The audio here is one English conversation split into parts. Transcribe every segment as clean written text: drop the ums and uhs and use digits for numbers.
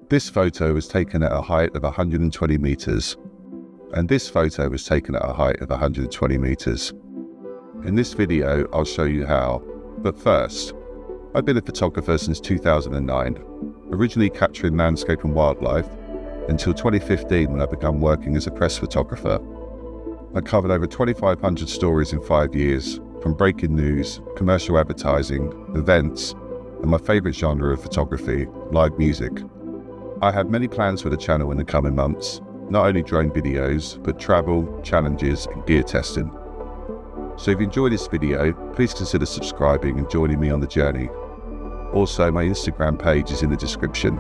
This photo was taken at a height of 120 meters, and this photo was taken at a height of 120 meters. In this video, I'll show you how, but first, I've been a photographer since 2009, originally capturing landscape and wildlife, until 2015 when I began working as a press photographer. I covered over 2,500 stories in 5 years, from breaking news, commercial advertising, events, and my favourite genre of photography, live music. I have many plans for the channel in the coming months, not only drone videos, but travel, challenges, and gear testing. So if you enjoyed this video, please consider subscribing and joining me on the journey. Also, my Instagram page is in the description.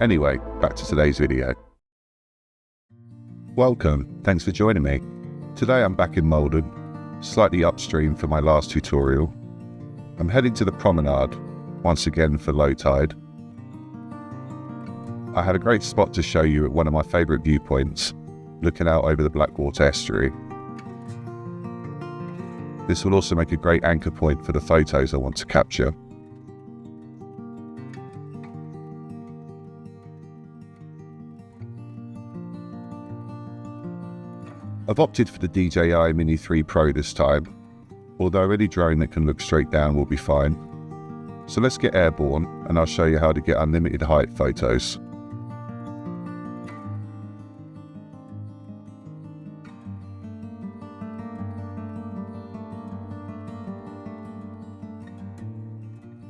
Anyway, back to today's video. Welcome, thanks for joining me. Today I'm back in Malden, slightly upstream from my last tutorial. I'm heading to the promenade, once again for low tide. I had a great spot to show you at one of my favourite viewpoints, looking out over the Blackwater estuary. This will also make a great anchor point for the photos I want to capture. I've opted for the DJI Mini 3 Pro this time, although any drone that can look straight down will be fine. So let's get airborne and I'll show you how to get unlimited height photos.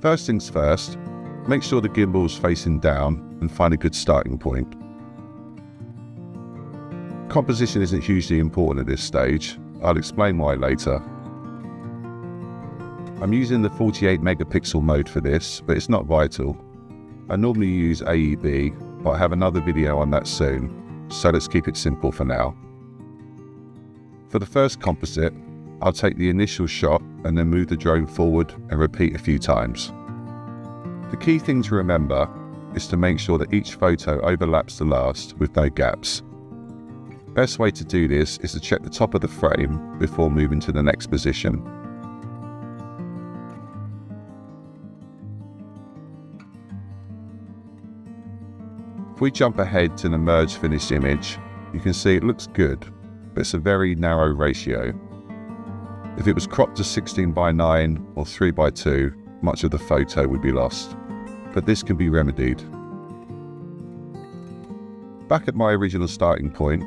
First things first, make sure the gimbal is facing down and find a good starting point. Composition isn't hugely important at this stage, I'll explain why later. I'm using the 48 megapixel mode for this, but it's not vital. I normally use AEB, but I have another video on that soon, so let's keep it simple for now. For the first composite, I'll take the initial shot and then move the drone forward and repeat a few times. The key thing to remember is to make sure that each photo overlaps the last with no gaps. Best way to do this is to check the top of the frame before moving to the next position. If we jump ahead to the merge finish image, you can see it looks good, but it's a very narrow ratio. If it was cropped to 16:9 or 3:2, much of the photo would be lost, but this can be remedied. Back at my original starting point,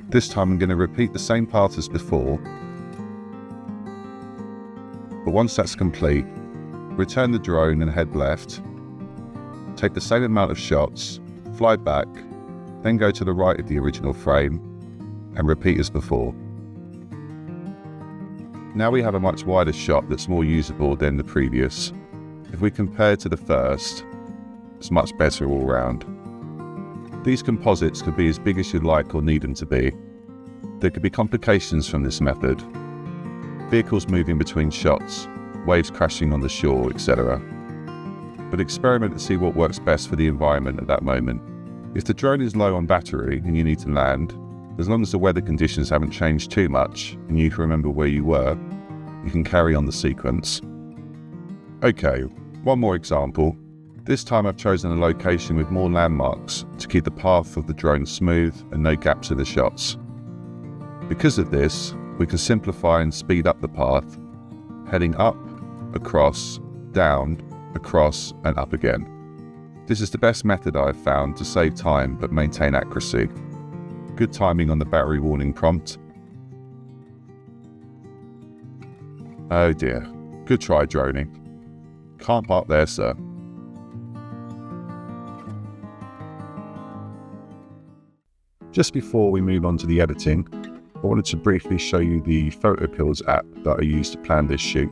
this time I'm going to repeat the same path as before, but once that's complete, return the drone and head left, take the same amount of shots, fly back, then go to the right of the original frame, and repeat as before. Now we have a much wider shot that's more usable than the previous. If we compare to the first, it's much better all round. These composites can be as big as you'd like or need them to be. There could be complications from this method. Vehicles moving between shots, waves crashing on the shore, etc. But experiment and see what works best for the environment at that moment. If the drone is low on battery and you need to land, as long as the weather conditions haven't changed too much and you can remember where you were, you can carry on the sequence. Okay, one more example. This time I've chosen a location with more landmarks to keep the path of the drone smooth and no gaps in the shots. Because of this, we can simplify and speed up the path, heading up, across, down, across, and up again. This is the best method I have found to save time but maintain accuracy. Good timing on the battery warning prompt. Oh dear, good try droning. Can't park there, sir. Just before we move on to the editing, I wanted to briefly show you the PhotoPills app that I used to plan this shoot.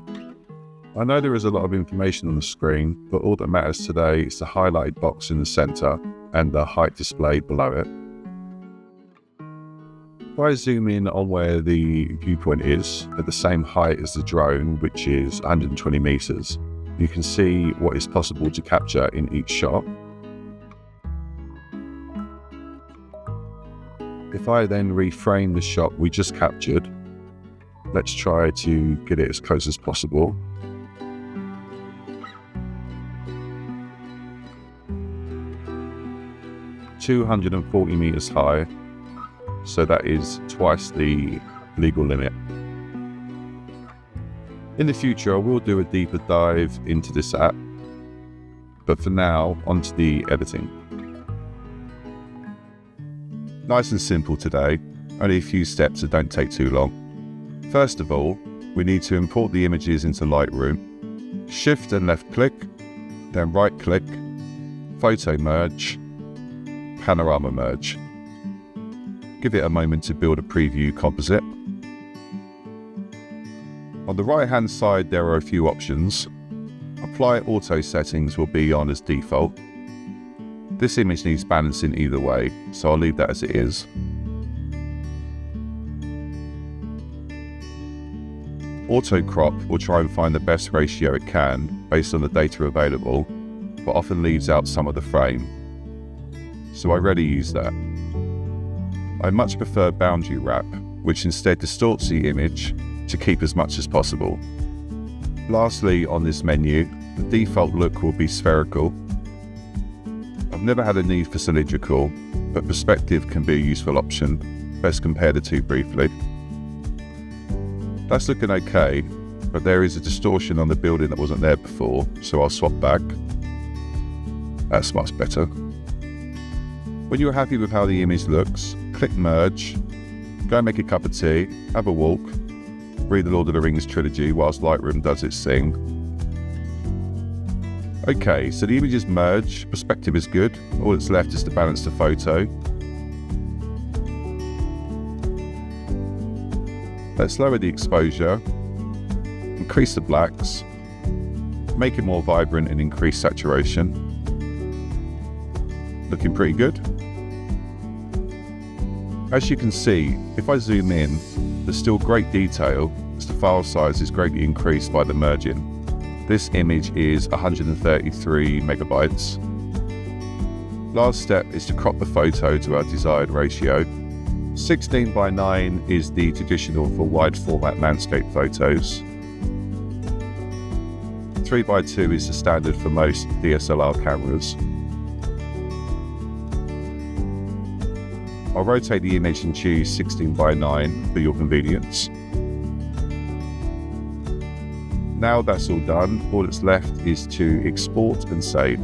I know there is a lot of information on the screen, but all that matters today is the highlighted box in the center and the height displayed below it. If I zoom in on where the viewpoint is, at the same height as the drone, which is 120 meters, you can see what is possible to capture in each shot. If I then reframe the shot we just captured, let's try to get it as close as possible. 240 meters high, so that is twice the legal limit. In the future, I will do a deeper dive into this app, but for now, onto the editing. Nice and simple today, only a few steps that don't take too long. First of all, we need to import the images into Lightroom. Shift and left click, then right click, Photo Merge, Panorama Merge. Give it a moment to build a preview composite. On the right hand side there are a few options. Apply auto settings will be on as default. This image needs balancing either way, so I'll leave that as it is. Auto crop will try and find the best ratio it can based on the data available, but often leaves out some of the frame. So I rarely use that. I much prefer boundary wrap, which instead distorts the image to keep as much as possible. Lastly, on this menu, the default look will be spherical. I've never had a need for cylindrical, but perspective can be a useful option. Let's compare the two briefly. That's looking okay, but there is a distortion on the building that wasn't there before, so I'll swap back. That's much better. When you're happy with how the image looks, click Merge, go and make a cup of tea, have a walk, read the Lord of the Rings trilogy whilst Lightroom does its thing. Okay, so the image is merged, perspective is good, all that's left is to balance the photo. Let's lower the exposure, increase the blacks, make it more vibrant and increase saturation. Looking pretty good. As you can see, if I zoom in, there's still great detail as the file size is greatly increased by the merging. This image is 133 megabytes. Last step is to crop the photo to our desired ratio. 16:9 is the traditional for wide format landscape photos. 3:2 is the standard for most DSLR cameras. I'll rotate the image and choose 16:9 for your convenience. Now that's all done, all that's left is to export and save.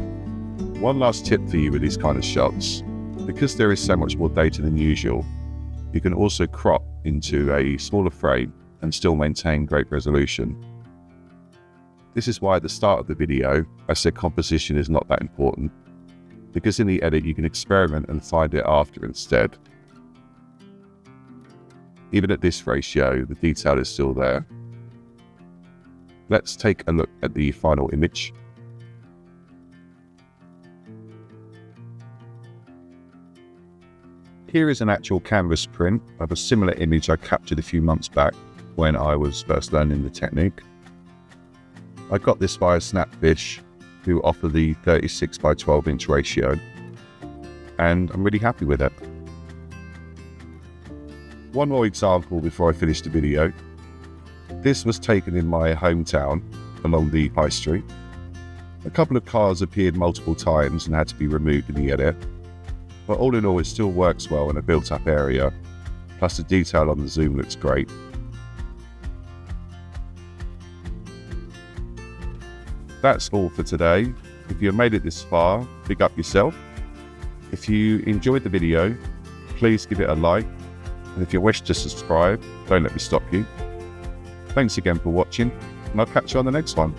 One last tip for you with these kind of shots. Because there is so much more data than usual, you can also crop into a smaller frame and still maintain great resolution. This is why at the start of the video, I said composition is not that important, because in the edit you can experiment and find it after instead. Even at this ratio, the detail is still there. Let's take a look at the final image. Here is an actual canvas print of a similar image I captured a few months back when I was first learning the technique. I got this via Snapfish, who offer the 36:12 inch ratio, and I'm really happy with it. One more example before I finish the video. This was taken in my hometown along the high street. A couple of cars appeared multiple times and had to be removed in the edit, but all in all it still works well in a built up area, plus the detail on the zoom looks great. That's all for today. If you have made it this far, big up yourself. If you enjoyed the video, please give it a like, and if you wish to subscribe, don't let me stop you. Thanks again for watching, and I'll catch you on the next one.